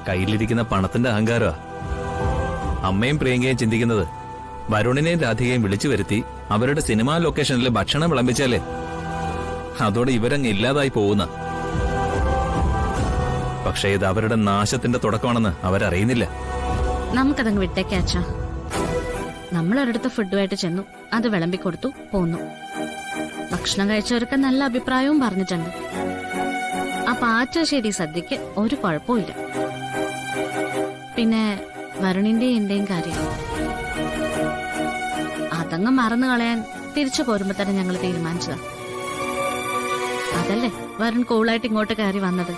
കയ്യിലിരിക്കുന്ന പണത്തിന്റെ അഹങ്കാരമാ. അമ്മയും പ്രിയങ്കയും ചിന്തിക്കുന്നത് വരുണിനെയും രാധികയും വിളിച്ചു വരുത്തി അവരുടെ സിനിമാ ലൊക്കേഷനിൽ ഭക്ഷണം വിളമ്പിച്ചാലേ അതോടെ ഇവരങ്ങ് ഇല്ലാതായി പോകുന്ന. പക്ഷേ ഇത് അവരുടെ നാശത്തിന്റെ തുടക്കമാണെന്ന് അവരറിയുന്നില്ല. നമുക്കതങ്ങ് വിട്ടേക്കാ അച്ഛാ. നമ്മളൊരിടത്ത് ഫുഡുമായിട്ട് ചെന്നു, അത് വിളമ്പിക്കൊടുത്തു, പോന്നു. ഭക്ഷണം കഴിച്ചവർക്ക് നല്ല അഭിപ്രായവും പറഞ്ഞിട്ടുണ്ട്. അപ്പൊ ആറ്റാശ്ശേരി സദ്യക്ക് ഒരു കുഴപ്പമില്ല. പിന്നെ വരുണിന്റെയും എന്റെയും കാര്യം അതങ്ങ് മറന്നു കളയാൻ തിരിച്ചു പോരുമ്പോ തന്നെ ഞങ്ങൾ തീരുമാനിച്ചതാ. അതല്ലേ വരുൺ കൂളായിട്ട് ഇങ്ങോട്ട് കയറി വന്നത്.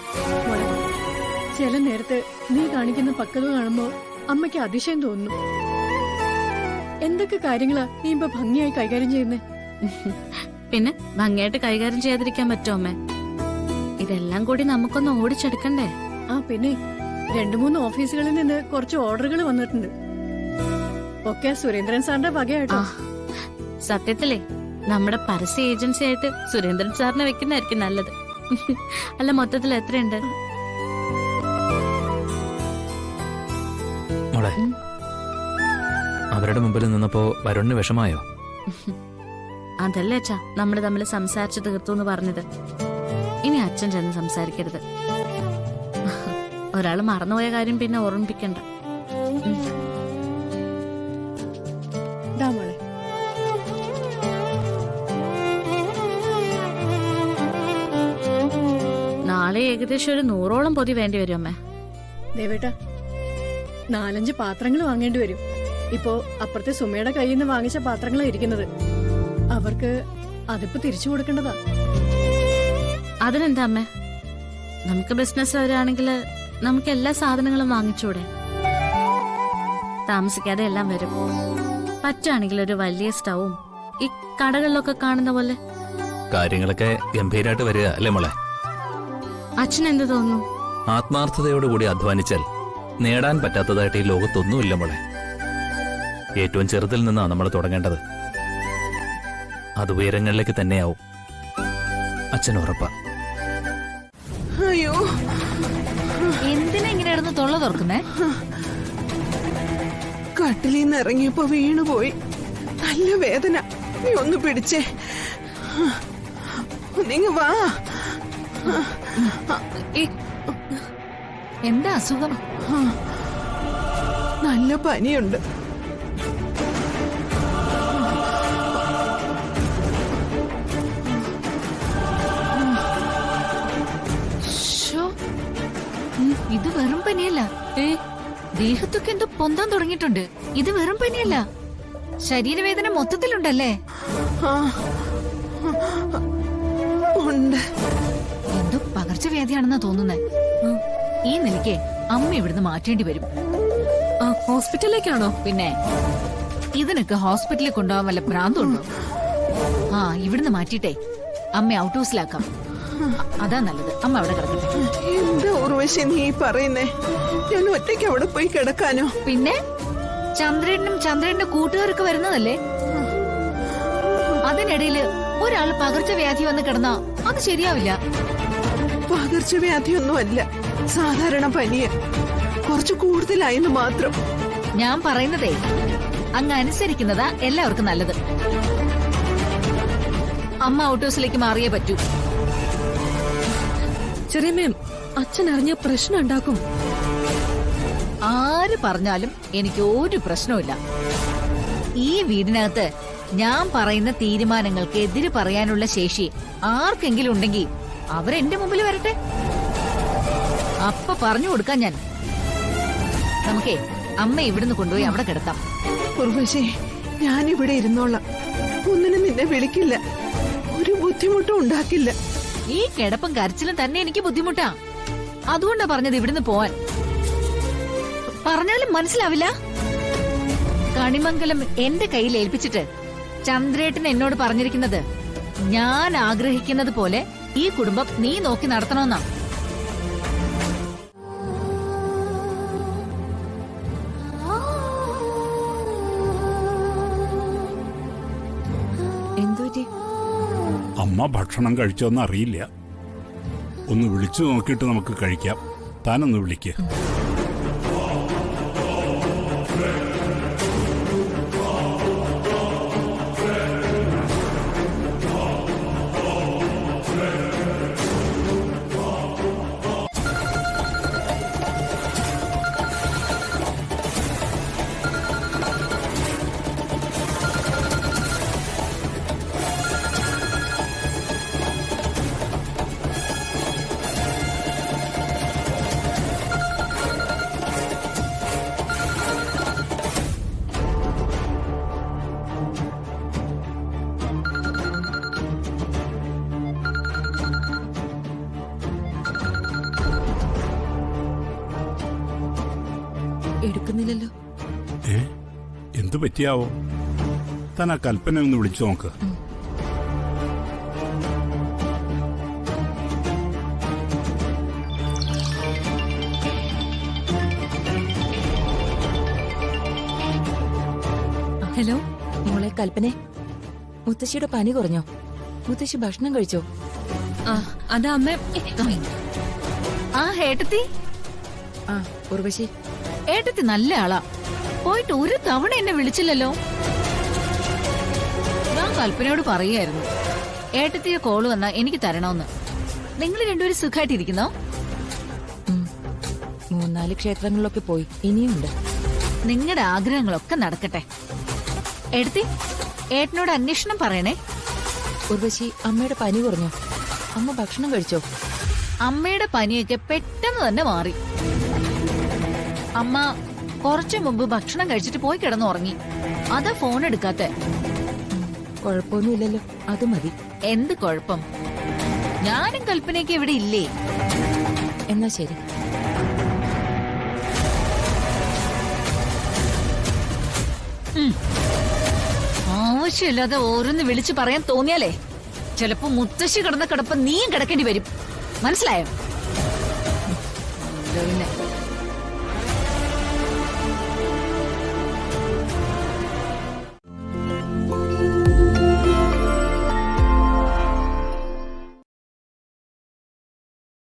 ചില നേരത്ത് നീ കാണിക്കുന്ന പക്വത കാണുമ്പോ അമ്മയ്ക്ക് അതിശയം തോന്നുന്നു. എന്തൊക്കെ കാര്യങ്ങളാ നീ ഇപ്പൊ ഭംഗിയായി കൈകാര്യം ചെയ്യുന്നേ? പിന്നെ ഭംഗിയായിട്ട് കൈകാര്യം ചെയ്യാതിരിക്കാൻ പറ്റുമോ അമ്മേ? ഇതെല്ലാം കൂടി നമുക്കൊന്ന് ഓടിച്ചെടുക്കണ്ടേ? ആ പിന്നെ 2-3 ഓഫീസുകളിൽ നിന്ന് കുറച്ച് ഓർഡറുകൾ വന്നിട്ടുണ്ട്. ഒക്കെ സുരേന്ദ്രൻ സാറിന്റെ വകയായിട്ടോ. സത്യത്തിലേ നമ്മുടെ പരസ്യ ഏജൻസി ആയിട്ട് സുരേന്ദ്രൻ സാറിനെ വെക്കുന്നതായിരിക്കും നല്ലത്. അല്ല, മൊത്തത്തിൽ എത്രയുണ്ട്? മോളെ, അവരുടെ മുമ്പിൽ നിന്നപ്പോ വരുണിന് വിഷമായോ? അതല്ലേ അച്ഛാ നമ്മൾ തമ്മിൽ സംസാരിച്ചു തീർത്തു എന്ന് പറഞ്ഞത്. ഇനി അച്ഛൻ ചെന്ന് സംസാരിക്കരുത്. ഒരാൾ മറന്നുപോയ കാര്യം പിന്നെ ഓർമ്മിപ്പിക്കണ്ട. മോളെ, നാളെ ഏകദേശം ഒരു 100ഓളം പൊതി വേണ്ടി വരും അമ്മേ. ദേവേട്ടാ, 4-5 പാത്രങ്ങൾ വാങ്ങേണ്ടി വരും. ഇപ്പോ അപ്പുറത്തെ സുമയുടെ കയ്യിൽ നിന്ന് വാങ്ങിച്ച പാത്രങ്ങളാണ് ഇരിക്കുന്നത്. അവർക്ക് അതിപ്പോ തിരിച്ചു കൊടുക്കേണ്ടതാ. അതിനെന്താ അമ്മേ, നമുക്ക് ബിസിനസ് വരാണെങ്കിൽ നമുക്ക് എല്ലാ സാധനങ്ങളും വാങ്ങിച്ചൂടെ? താമസിക്കാതെ എല്ലാം വരും. പറ്റുകയാണെങ്കിൽ ഒരു വലിയ സ്റ്റൗവും ഈ കടകളിലൊക്കെ കാണുന്ന പോലെ. കാര്യങ്ങളൊക്കെ ഗംഭീരായിട്ട് വരിക അല്ലേ മോളെ? അച്ഛൻ എന്ത് തോന്നുന്നു? ആത്മാർത്ഥതയോടുകൂടി അധ്വാനിച്ചാൽ നേടാൻ പറ്റാത്തതായിട്ട് ഈ ലോകത്തൊന്നുമില്ല മോളെ. ഏറ്റവും ചെറുതിൽ നിന്നാണ് നമ്മൾ തുടങ്ങേണ്ടത്. അത് ഉയരങ്ങളിലേക്ക് തന്നെയാവും. അച്ഛൻ ഉറപ്പാ. അയ്യോ, എന്തിനാ ഇങ്ങനെ ഇടന്ന് തൊള്ള തുറക്കുന്നേ? കട്ടിലിന്ന് ഇറങ്ങിയപ്പോ വീണുപോയി. നല്ല വേദന. നീ ഒന്ന് പിടിച്ചേ. നീങ്ങ വാ. എന്താ അസുഖം? നല്ല പനിയുണ്ട്. ഇത് വെറും പനിയല്ല. ദേഹത്തൊക്കെ എന്തോ പൊന്താൻ തുടങ്ങിയിട്ടുണ്ട്. ഇത് വെറും പനിയല്ല, ശരീരവേദന മൊത്തത്തിലുണ്ടല്ലേ? ഉണ്ട്. എന്തോ പകർച്ചവ്യാധിയാണെന്നാ തോന്നുന്നേ. ഈ നിലയ്ക്ക് അമ്മ ഇവിടുന്ന് മാറ്റേണ്ടി വരും. ഹോസ്പിറ്റലിലേക്കാണോ? പിന്നെ ഇതിനൊക്കെ ഹോസ്പിറ്റലിൽ കൊണ്ടുപോകാൻ വല്ല ഭ്രാന്തുണ്ടോ? ഇവിടുന്ന് മാറ്റിയിട്ടേ അമ്മ ഔട്ട് ഹൗസിലാക്കാം. അതാ നല്ലത്. അമ്മ അവിടെ കിടക്കട്ടെ. എന്താ ഉർവശി നീ പറയുന്നേ? ഞാൻ ഒറ്റയ്ക്ക് അവിടെ പോയി കിടക്കാനോ? പിന്നെ ചന്ദ്രന്റെ കൂട്ടുകാർക്ക് വരുന്നതല്ലേ? അതിനിടയില് ഒരാൾ പകർച്ചവ്യാധി വന്ന് കിടന്നാ അത് ശരിയാവില്ല. പകർച്ചവ്യാധിയൊന്നും അല്ല, സാധാരണ പനിയ. കുറച്ച് കൂടുതലായെന്ന് മാത്രം. ഞാൻ പറയുന്നതേ അങ്ങ് അനുസരിക്കുന്നതാ എല്ലാവർക്കും നല്ലത്. അമ്മ ഔട്ട് ഹൗസിലേക്ക് മാറിയേ പറ്റൂ. ചെറിയമ്മേം, അച്ഛൻ അറിഞ്ഞ പ്രശ്നം ഉണ്ടാക്കും. ആര് പറഞ്ഞാലും എനിക്ക് ഒരു പ്രശ്നവുമില്ല. ഈ വീടിനകത്ത് ഞാൻ പറയുന്ന തീരുമാനങ്ങൾക്ക് എതിര് പറയാനുള്ള ശേഷി ആർക്കെങ്കിലും ഉണ്ടെങ്കിൽ അവരെന്റെ മുമ്പിൽ വരട്ടെ. അപ്പൊ പറഞ്ഞു കൊടുക്കാൻ ഞാൻ. നമുക്കേ അമ്മ ഇവിടുന്ന് കൊണ്ടുപോയി അവിടെ കിടത്താം. ഉർവശി, ഞാനിവിടെ ഇരുന്നോളാം. ഒന്നിനും നിന്നെ വിളിക്കില്ല, ഒരു ബുദ്ധിമുട്ടും ഉണ്ടാക്കില്ല. ഈ കിടപ്പും കരച്ചിലും തന്നെ എനിക്ക് ബുദ്ധിമുട്ടാ. അതുകൊണ്ടാ പറഞ്ഞത് ഇവിടുന്ന് പോവാൻ. പറഞ്ഞാലും മനസ്സിലാവില്ല. കണിമംഗലം എന്റെ കയ്യിൽ ഏൽപ്പിച്ചിട്ട് ചന്ദ്രേട്ടൻ എന്നോട് പറഞ്ഞിരിക്കുന്നത് ഞാൻ ആഗ്രഹിക്കുന്നത് പോലെ ഈ കുടുംബം നീ നോക്കി നടത്തണമെന്നാ. അമ്മ ഭക്ഷണം കഴിച്ചോന്ന് അറിയില്ല. ഒന്ന് വിളിച്ചു നോക്കിയിട്ട് നമുക്ക് കഴിക്കാം. താനൊന്ന് വിളിക്ക്. എടുക്കുന്നില്ലല്ലോ. എന്തു പറ്റിയാവോ? താൻ ആ കൽപ്പന ഒന്ന് വിളിച്ചു നോക്ക്. ഹലോ മോളെ കൽപ്പനെ, മുത്തശ്ശിയുടെ പനി കുറഞ്ഞോ? മുത്തശ്ശി ഭക്ഷണം കഴിച്ചോ? അതാ അമ്മ. ആ ഏട്ടത്തി, ആ ഉർവശി, ഏട്ടത്തി നല്ല ആളാ. പോയിട്ട് ഒരു തവണ എന്നെ വിളിച്ചില്ലല്ലോ. ഞാൻ കൽപ്പനയോട് പറയായിരുന്നു ഏട്ടത്തിയെ കോള് വന്നാ എനിക്ക് തരണമെന്ന്. നിങ്ങൾ രണ്ടുപേരും സുഖമായിട്ടിരിക്കുന്നോ? 3-4 ക്ഷേത്രങ്ങളിലൊക്കെ പോയി, ഇനിയുണ്ട്. നിങ്ങളുടെ ആഗ്രഹങ്ങളൊക്കെ നടക്കട്ടെ. ഏട്ടത്തി, ഏട്ടനോട് അന്വേഷണം പറയണേ. ഉർവശി, അമ്മയുടെ പനി കുറഞ്ഞോ? അമ്മ ഭക്ഷണം കഴിച്ചോ? അമ്മയുടെ പനിയൊക്കെ പെട്ടെന്ന് തന്നെ മാറി. അമ്മ കുറച്ചു മുമ്പ് ഭക്ഷണം കഴിച്ചിട്ട് പോയി കിടന്നുറങ്ങി. അതാ ഫോൺ എടുക്കാത്തെ. കുഴപ്പമൊന്നുമില്ലല്ലോ, അത് മതി. എന്ത് കുഴപ്പം? ഞാനും കൽപ്പനയ്ക്ക് ഇവിടെ ഇല്ലേ? എന്നാ ശരി. ആവശ്യമില്ലാതെ ഓരോന്ന് വിളിച്ചു പറയാൻ തോന്നിയാലേ ചിലപ്പോ മുത്തശ്ശി കിടന്ന കിടപ്പ് നീയും കിടക്കേണ്ടി വരും. മനസ്സിലായോ? പിന്നെ